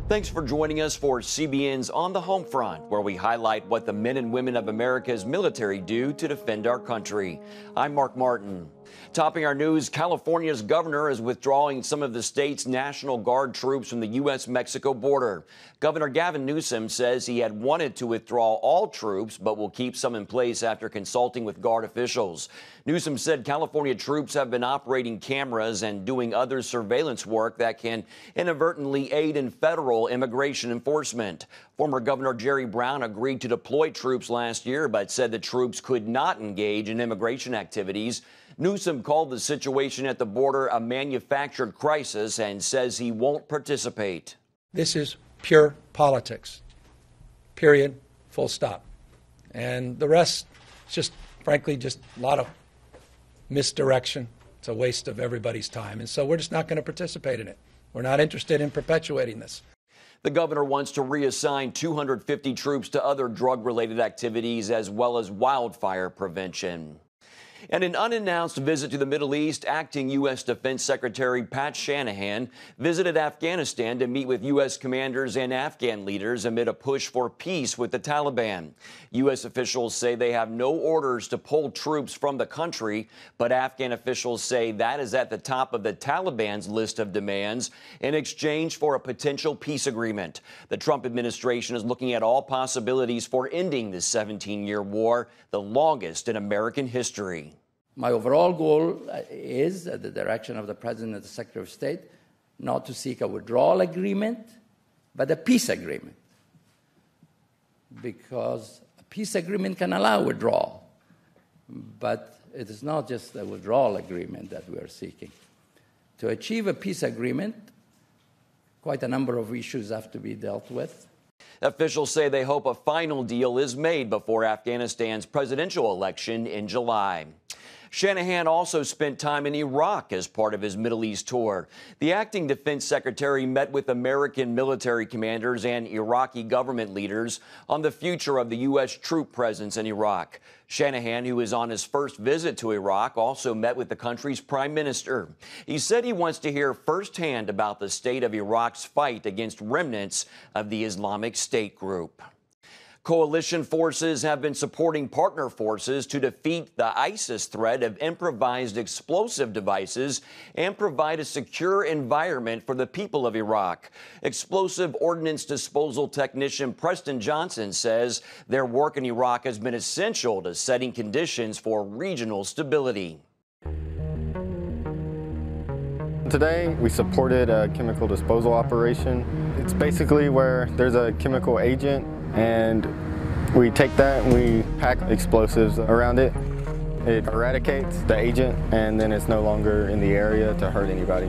Thanks for joining us for CBN's On the Home Front, where we highlight what the men and women of America's military do to defend our country. I'm Mark Martin. Topping our news, California's governor is withdrawing some of the state's National Guard troops from the U.S.-Mexico border. Governor Gavin Newsom says he had wanted to withdraw all troops, but will keep some in place after consulting with Guard officials. Newsom said California troops have been operating cameras and doing other surveillance work that can inadvertently aid in federal immigration enforcement. Former Governor Jerry Brown agreed to deploy troops last year, but said the troops could not engage in immigration activities. Newsom called the situation at the border a manufactured crisis and says he won't participate. This is pure politics, period, full stop. And the rest is just, frankly, just a lot of misdirection. It's a waste of everybody's time. And so we're just not going to participate in it. We're not interested in perpetuating this. The governor wants to reassign 250 troops to other drug-related activities as well as wildfire prevention. And an unannounced visit to the Middle East, acting U.S. Defense Secretary Pat Shanahan visited Afghanistan to meet with U.S. commanders and Afghan leaders amid a push for peace with the Taliban. U.S. officials say they have no orders to pull troops from the country, but Afghan officials say that is at the top of the Taliban's list of demands in exchange for a potential peace agreement. The Trump administration is looking at all possibilities for ending this 17-year war, the longest in American history. My overall goal is, at the direction of the President and the Secretary of State, not to seek a withdrawal agreement, but a peace agreement. Because a peace agreement can allow withdrawal, but it is not just a withdrawal agreement that we are seeking. To achieve a peace agreement, quite a number of issues have to be dealt with. Officials say they hope a final deal is made before Afghanistan's presidential election in July. Shanahan also spent time in Iraq as part of his Middle East tour. The acting defense secretary met with American military commanders and Iraqi government leaders on the future of the U.S. troop presence in Iraq. Shanahan, who is on his first visit to Iraq, also met with the country's prime minister. He said he wants to hear firsthand about the state of Iraq's fight against remnants of the Islamic State group. Coalition forces have been supporting partner forces to defeat the ISIS threat of improvised explosive devices and provide a secure environment for the people of Iraq. Explosive ordnance disposal technician Preston Johnson says their work in Iraq has been essential to setting conditions for regional stability. Today, we supported a chemical disposal operation. It's basically where there's a chemical agent and we take that and we pack explosives around it. It eradicates the agent and then it's no longer in the area to hurt anybody.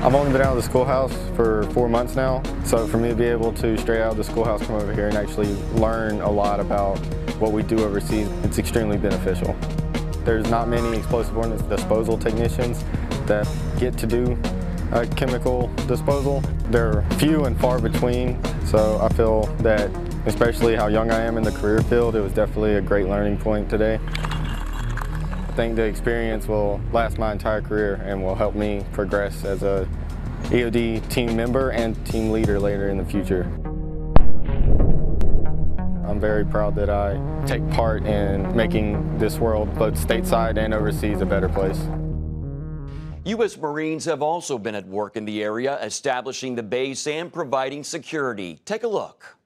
I've only been out of the schoolhouse for 4 months now, so for me to be able to straight out of the schoolhouse come over here and actually learn a lot about what we do overseas, it's extremely beneficial. There's not many explosive ordnance disposal technicians that get to do chemical disposal. They're few and far between, so I feel that, especially how young I am in the career field, it was definitely a great learning point today. I think the experience will last my entire career and will help me progress as a EOD team member and team leader later in the future. I'm very proud that I take part in making this world, both stateside and overseas, a better place. U.S. Marines have also been at work in the area, establishing the base and providing security. Take a look.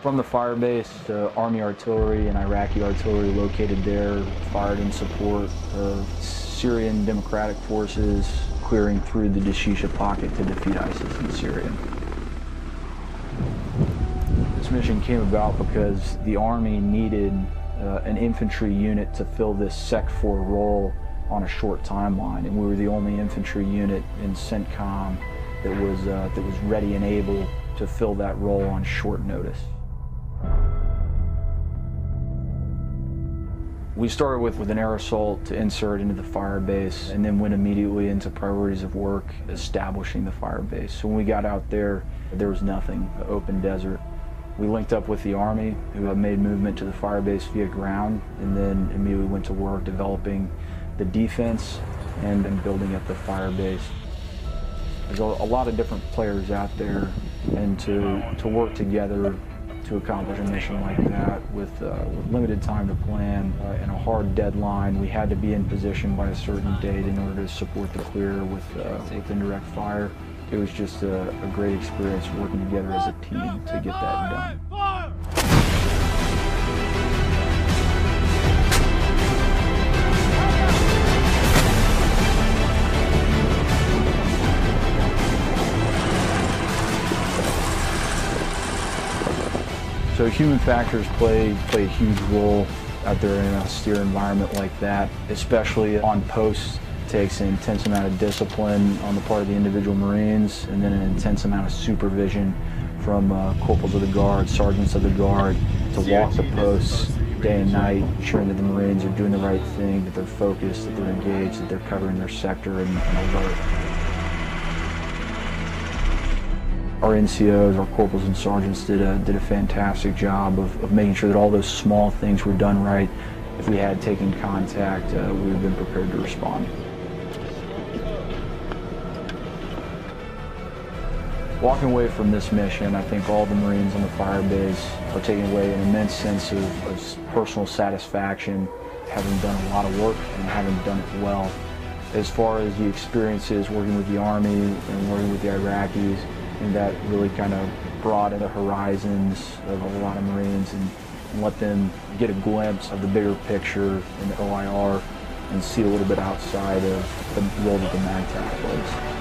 From the fire base, Army artillery and Iraqi artillery located there fired in support of Syrian Democratic Forces clearing through the Dashisha pocket to defeat ISIS in Syria. This mission came about because the Army needed an infantry unit to fill this Sec 4 role on a short timeline, and we were the only infantry unit in CENTCOM that was ready and able to fill that role on short notice. We started with an air assault to insert into the fire base, and then went immediately into priorities of work, establishing the fire base. So when we got out there was nothing, open desert. We linked up with the Army, who had made movement to the fire base via ground, and then immediately went to work developing the defense and building at the fire base. There's a lot of different players out there, and to work together to accomplish a mission like that with limited time to plan and a hard deadline. We had to be in position by a certain date in order to support the clear with indirect fire. It was just a great experience working together as a team to get that done. So human factors play a huge role out there in an austere environment like that, especially on posts. It takes an intense amount of discipline on the part of the individual Marines, and then an intense amount of supervision from corporals of the guard, sergeants of the guard, to walk the posts day and night, ensuring that the Marines are doing the right thing, that they're focused, that they're engaged, that they're covering their sector and alert. Our NCOs, our corporals and sergeants did a fantastic job of making sure that all those small things were done right. If we had taken contact, we would have been prepared to respond. Walking away from this mission, I think all the Marines on the fire base are taking away an immense sense of personal satisfaction, having done a lot of work and having done it well. As far as the experiences working with the Army and working with the Iraqis, and that really kind of broadened the horizons of a lot of Marines and let them get a glimpse of the bigger picture in the OIR and see a little bit outside of the role that the MAGTF plays.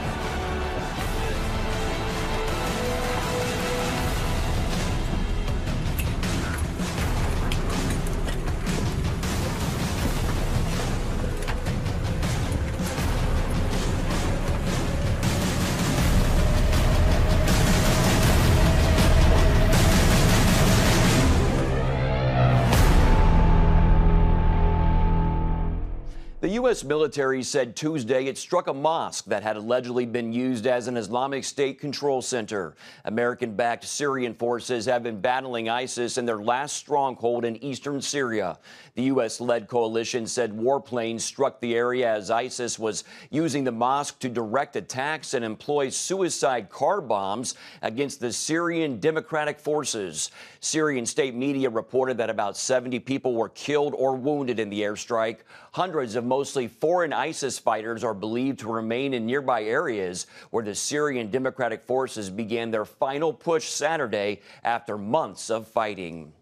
The U.S. military said Tuesday it struck a mosque that had allegedly been used as an Islamic State control center. American-backed Syrian forces have been battling ISIS in their last stronghold in eastern Syria. The U.S.-led coalition said warplanes struck the area as ISIS was using the mosque to direct attacks and employ suicide car bombs against the Syrian Democratic Forces. Syrian state media reported that about 70 people were killed or wounded in the airstrike. Hundreds of mostly foreign ISIS fighters are believed to remain in nearby areas where the Syrian Democratic Forces began their final push Saturday after months of fighting.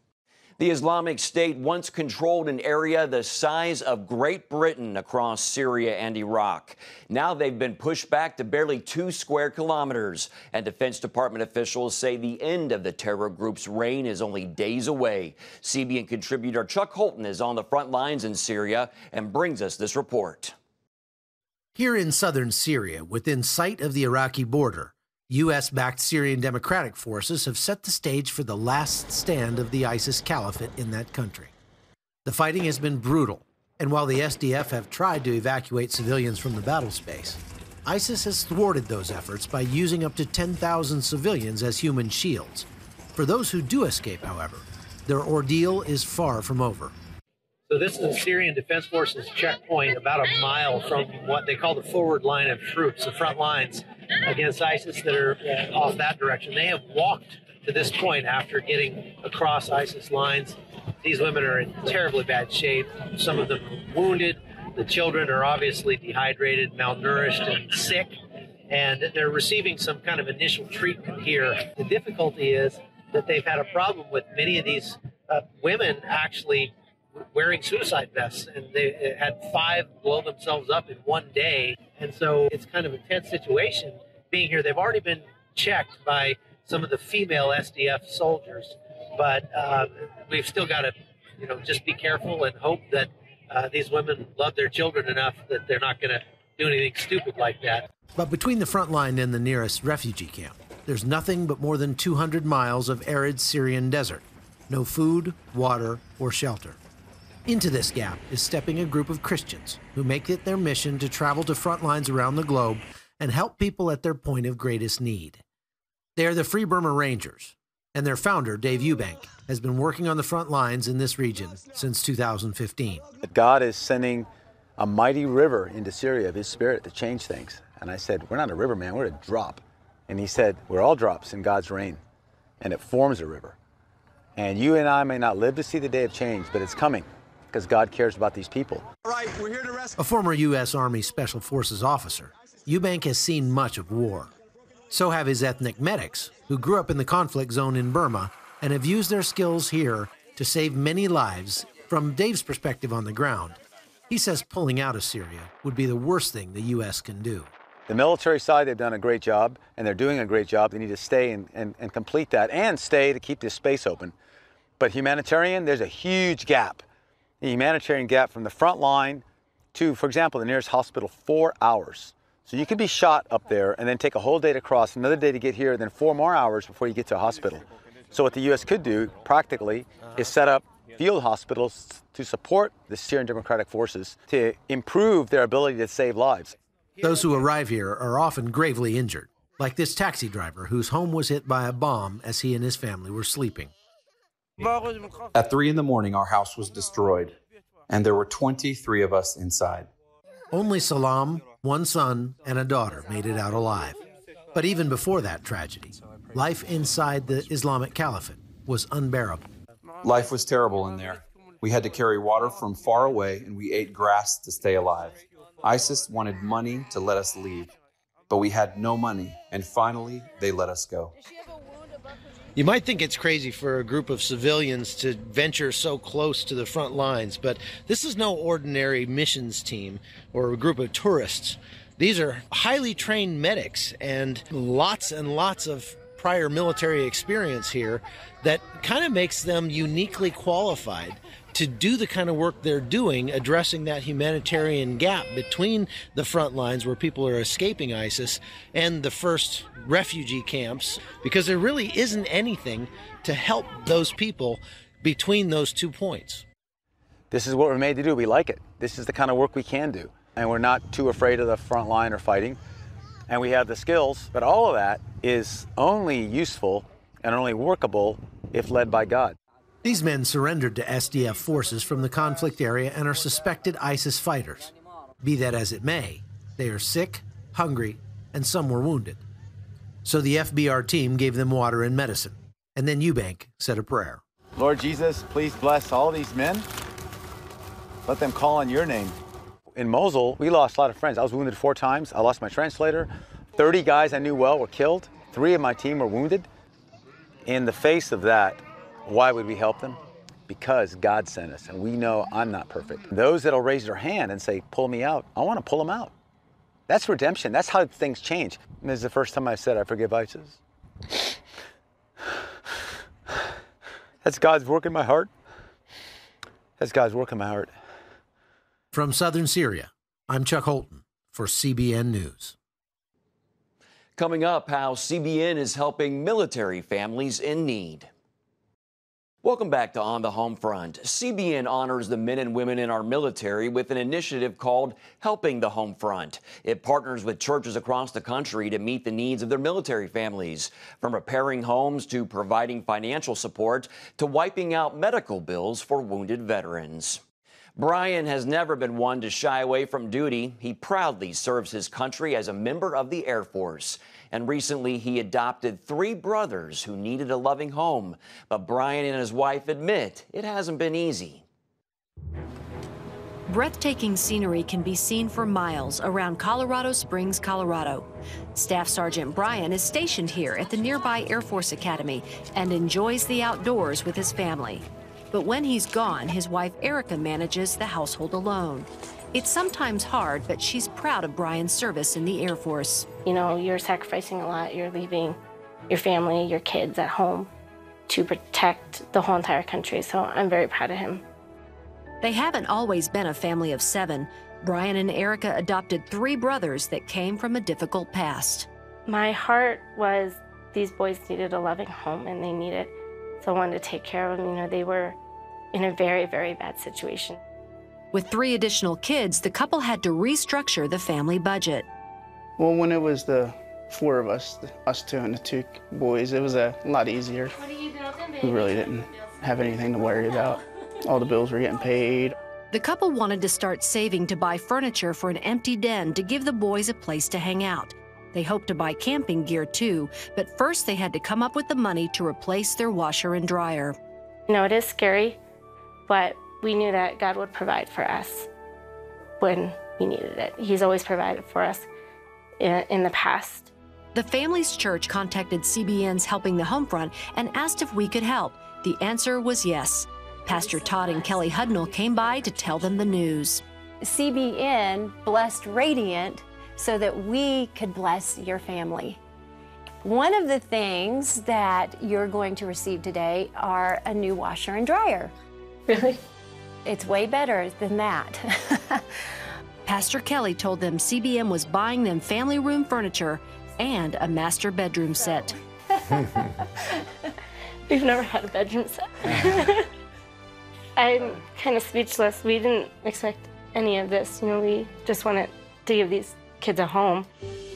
The Islamic State once controlled an area the size of Great Britain across Syria and Iraq. Now they've been pushed back to barely 2 square kilometers, and Defense Department officials say the end of the terror group's reign is only days away. CBN contributor Chuck Holton is on the front lines in Syria and brings us this report. Here in southern Syria, within sight of the Iraqi border, U.S.-backed Syrian Democratic Forces have set the stage for the last stand of the ISIS caliphate in that country. The fighting has been brutal, and while the SDF have tried to evacuate civilians from the battle space, ISIS has thwarted those efforts by using up to 10,000 civilians as human shields. For those who do escape, however, their ordeal is far from over. So this is the Syrian Defense Forces checkpoint about a mile from what they call the forward line of troops, the front lines against ISIS that are off that direction. They have walked to this point after getting across ISIS lines. These women are in terribly bad shape. Some of them are wounded. The children are obviously dehydrated, malnourished, and sick. And they're receiving some kind of initial treatment here. The difficulty is that they've had a problem with many of these women actually wearing suicide vests, and they had 5 blow themselves up in one day. And so it's kind of a tense situation being here. They've already been checked by some of the female SDF soldiers, but we've still got to, just be careful and hope that these women love their children enough that they're not going to do anything stupid like that. But between the front line and the nearest refugee camp, there's nothing but more than 200 miles of arid Syrian desert. No food, water, or shelter. Into this gap is stepping a group of Christians who make it their mission to travel to front lines around the globe and help people at their point of greatest need. They are the Free Burma Rangers, and their founder, Dave Eubank, has been working on the front lines in this region since 2015. God is sending a mighty river into Syria of his spirit to change things. And I said, we're not a river, man, we're a drop. And he said, we're all drops in God's rain, and it forms a river. And you and I may not live to see the day of change, but it's coming because God cares about these people. All right, we're here to rescue. A former U.S. Army Special Forces officer, Eubank has seen much of war. So have his ethnic medics, who grew up in the conflict zone in Burma and have used their skills here to save many lives. From Dave's perspective on the ground, he says pulling out of Syria would be the worst thing the U.S. can do. The military side, they've done a great job, and they're doing a great job. They need to stay and complete that, and stay to keep this space open. But humanitarian, there's a huge gap. The humanitarian gap from the front line to, for example, the nearest hospital, 4 hours. So you could be shot up there and then take a whole day to cross, another day to get here, then 4 more hours before you get to a hospital. So what the U.S. could do, practically, is set up field hospitals to support the Syrian Democratic Forces to improve their ability to save lives. Those who arrive here are often gravely injured, like this taxi driver whose home was hit by a bomb as he and his family were sleeping. At 3 in the morning, our house was destroyed, and there were 23 of us inside. Only Salam, one son, and a daughter made it out alive. But even before that tragedy, life inside the Islamic Caliphate was unbearable. Life was terrible in there. We had to carry water from far away, and we ate grass to stay alive. ISIS wanted money to let us leave, but we had no money, and finally, they let us go. You might think it's crazy for a group of civilians to venture so close to the front lines, but this is no ordinary missions team or a group of tourists. These are highly trained medics and lots of prior military experience here that kind of makes them uniquely qualified to do the kind of work they're doing, addressing that humanitarian gap between the front lines where people are escaping ISIS and the first refugee camps, because there really isn't anything to help those people between those 2 points. This is what we're made to do. We like it. This is the kind of work we can do. And we're not too afraid of the front line or fighting. And we have the skills, but all of that is only useful and only workable if led by God. These men surrendered to SDF forces from the conflict area and are suspected ISIS fighters. Be that as it may, they are sick, hungry, and some were wounded. So the FBR team gave them water and medicine, and then Eubank said a prayer. Lord Jesus, please bless all these men. Let them call on your name. In Mosul, we lost a lot of friends. I was wounded 4 times. I lost my translator. 30 guys I knew well were killed. 3 of my team were wounded. In the face of that, why would we help them? Because God sent us, and we know I'm not perfect. Those that'll raise their hand and say, pull me out, I want to pull them out. That's redemption. That's how things change. And this is the first time I said I forgive ISIS. That's God's work in my heart. That's God's work in my heart. From southern Syria, I'm Chuck Holton for CBN News. Coming up, how CBN is helping military families in need. Welcome back to On the Home Front. CBN honors the men and women in our military with an initiative called Helping the Home Front. It partners with churches across the country to meet the needs of their military families, from repairing homes to providing financial support to wiping out medical bills for wounded veterans. Brian has never been one to shy away from duty. He proudly serves his country as a member of the Air Force. And recently, he adopted 3 brothers who needed a loving home. But Brian and his wife admit it hasn't been easy. Breathtaking scenery can be seen for miles around Colorado Springs, Colorado. Staff Sergeant Brian is stationed here at the nearby Air Force Academy and enjoys the outdoors with his family. But when he's gone, his wife Erica manages the household alone. It's sometimes hard, but she's proud of Brian's service in the Air Force. You know, you're sacrificing a lot. You're leaving your family, your kids at home to protect the whole entire country. So I'm very proud of him. They haven't always been a family of 7. Brian and Erica adopted 3 brothers that came from a difficult past. My heart was these boys needed a loving home, and they needed someone to take care of them. You know, they were in a very, very bad situation. With 3 additional kids, the couple had to restructure the family budget. Well, when it was the 4 of us, us 2 and the 2 boys, it was a lot easier. We really didn't have anything to worry about. All the bills were getting paid. The couple wanted to start saving to buy furniture for an empty den to give the boys a place to hang out. They hoped to buy camping gear too, but first they had to come up with the money to replace their washer and dryer. You know, it is scary, but we knew that God would provide for us when we needed it. He's always provided for us in the past. The family's church contacted CBN's Helping the Homefront and asked if we could help. The answer was yes. Pastor Todd and Kelly Hudnall came by to tell them the news. CBN blessed Radiant so that we could bless your family. One of the things that you're going to receive today are a new washer and dryer. Really? It's way better than that. Pastor Kelly told them CBN was buying them family room furniture and a master bedroom set. We've never had a bedroom set. I'm kind of speechless. We didn't expect any of this. You know, we just wanted to give these kids a home.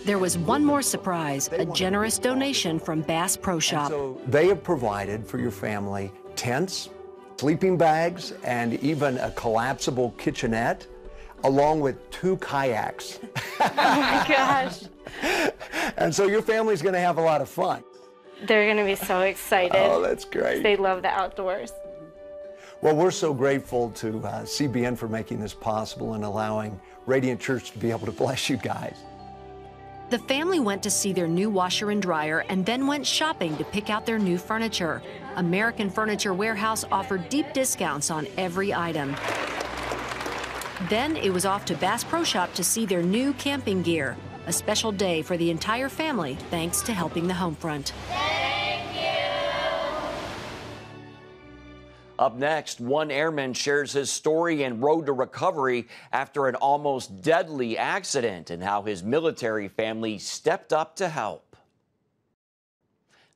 There was one more surprise, a generous donation from Bass Pro Shop. So they have provided for your family tents, sleeping bags, and even a collapsible kitchenette, along with 2 kayaks. Oh my gosh. And so your family's going to have a lot of fun. They're going to be so excited. Oh, that's great. They love the outdoors. Well, we're so grateful to CBN for making this possible and allowing Radiant Church to be able to bless you guys. The family went to see their new washer and dryer and then went shopping to pick out their new furniture. American Furniture Warehouse offered deep discounts on every item. Then it was off to Bass Pro Shop to see their new camping gear. A special day for the entire family, thanks to Helping the Homefront. Up next, one airman shares his story and road to recovery after an almost deadly accident and how his military family stepped up to help.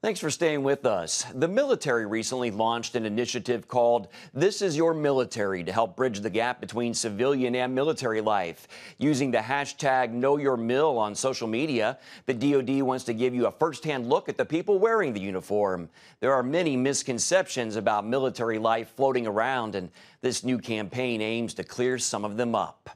Thanks for staying with us. The military recently launched an initiative called This Is Your Military to help bridge the gap between civilian and military life. Using the hashtag #KnowYourMil on social media, the DoD wants to give you a first-hand look at the people wearing the uniform. There are many misconceptions about military life floating around, and this new campaign aims to clear some of them up.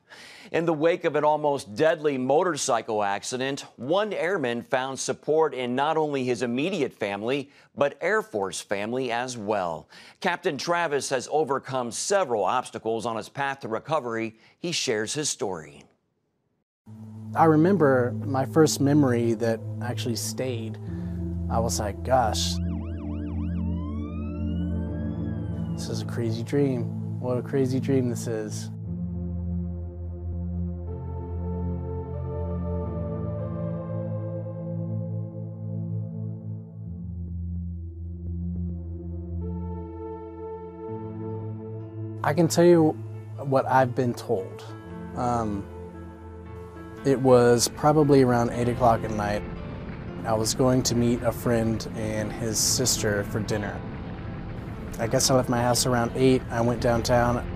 In the wake of an almost deadly motorcycle accident, one airman found support in not only his immediate family, but Air Force family as well. Captain Travis has overcome several obstacles on his path to recovery. He shares his story. I remember my first memory that actually stayed. I was like, gosh, this is a crazy dream. What a crazy dream this is. I can tell you what I've been told. It was probably around 8 o'clock at night. I was going to meet a friend and his sister for dinner. I guess I left my house around 8. I went downtown.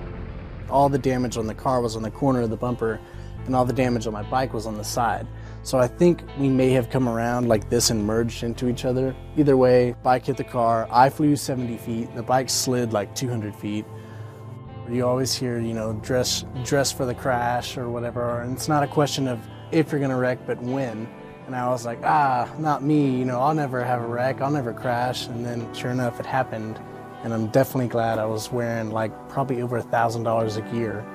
All the damage on the car was on the corner of the bumper, and all the damage on my bike was on the side. So I think we may have come around like this and merged into each other. Either way, bike hit the car. I flew 70 feet. The bike slid like 200 feet. You always hear, you know, dress for the crash or whatever. And it's not a question of if you're going to wreck, but when. And I was like, not me. You know, I'll never have a wreck. I'll never crash. And then sure enough, it happened. And I'm definitely glad I was wearing like probably over $1,000 a gear.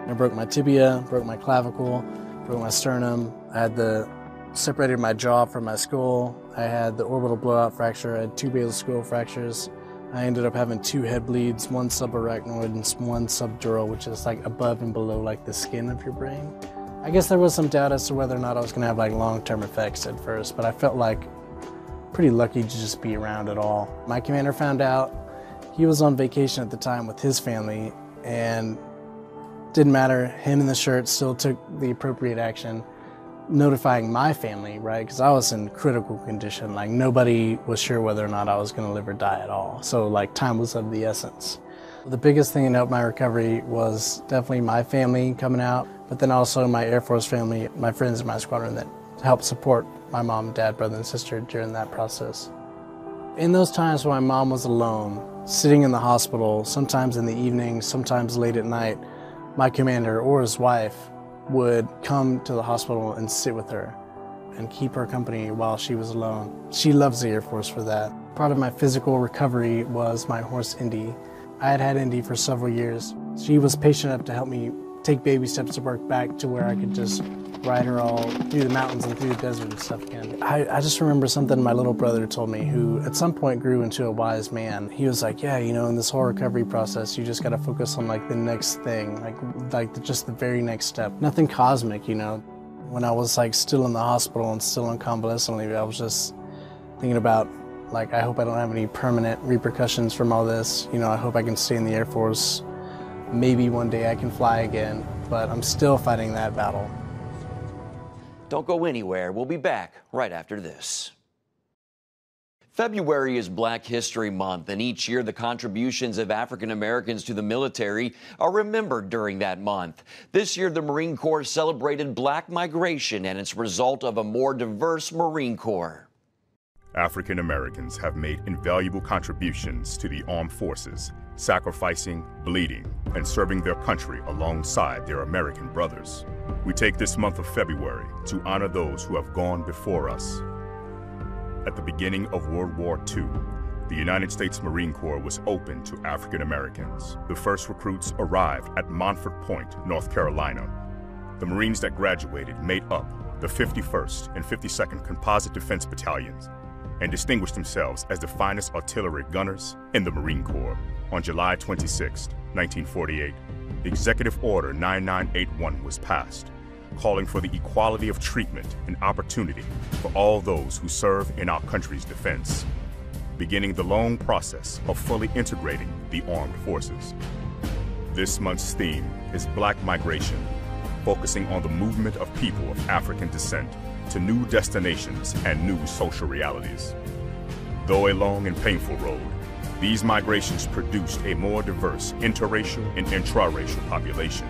I broke my tibia, broke my clavicle, broke my sternum. I had separated my jaw from my skull. I had the orbital blowout fracture. I had 2 basal skull fractures. I ended up having 2 head bleeds, 1 subarachnoid and 1 subdural, which is like above and below like the skin of your brain. I guess there was some doubt as to whether or not I was gonna have like long-term effects at first, but I felt like pretty lucky to just be around at all. My commander found out. He was on vacation at the time with his family, and didn't matter, him and the shirt still took the appropriate action, notifying my family, right? Because I was in critical condition. Like nobody was sure whether or not I was going to live or die at all. So like time was of the essence. The biggest thing that helped my recovery was definitely my family coming out, but then also my Air Force family, my friends in my squadron that helped support my mom, dad, brother, and sister during that process. In those times when my mom was alone, sitting in the hospital, sometimes in the evening, sometimes late at night, my commander or his wife would come to the hospital and sit with her and keep her company while she was alone. She loves the Air Force for that. Part of my physical recovery was my horse, Indy. I had had Indy for several years. She was patient enough to help me take baby steps to work back to where I could just ride her all through the mountains and through the desert and stuff again. I just remember something my little brother told me, who at some point grew into a wise man. He was like, yeah, you know, in this whole recovery process, you just got to focus on like the next thing, like just the very next step. Nothing cosmic, you know. When I was like still in the hospital and still on convalescent leave, I was just thinking about, like, I hope I don't have any permanent repercussions from all this. You know, I hope I can stay in the Air Force. Maybe one day I can fly again, but I'm still fighting that battle. Don't go anywhere. We'll be back right after this. February is Black History Month, and each year the contributions of African Americans to the military are remembered during that month. This year, the Marine Corps celebrated Black migration and its result of a more diverse Marine Corps. African Americans have made invaluable contributions to the armed forces, sacrificing, bleeding, and serving their country alongside their American brothers. We take this month of February to honor those who have gone before us. At the beginning of World War II, the United States Marine Corps was open to African Americans. The first recruits arrived at Montford Point, North Carolina. The Marines that graduated made up the 51st and 52nd Composite Defense Battalions and distinguished themselves as the finest artillery gunners in the Marine Corps. On July 26, 1948, Executive Order 9981 was passed, calling for the equality of treatment and opportunity for all those who serve in our country's defense, beginning the long process of fully integrating the armed forces. This month's theme is Black migration, focusing on the movement of people of African descent to new destinations and new social realities. Though a long and painful road, these migrations produced a more diverse interracial and intraracial population,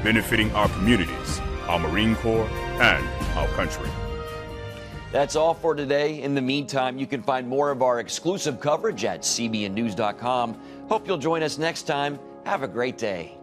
benefiting our communities, our Marine Corps, and our country. That's all for today. In the meantime, you can find more of our exclusive coverage at cbnnews.com. Hope you'll join us next time. Have a great day.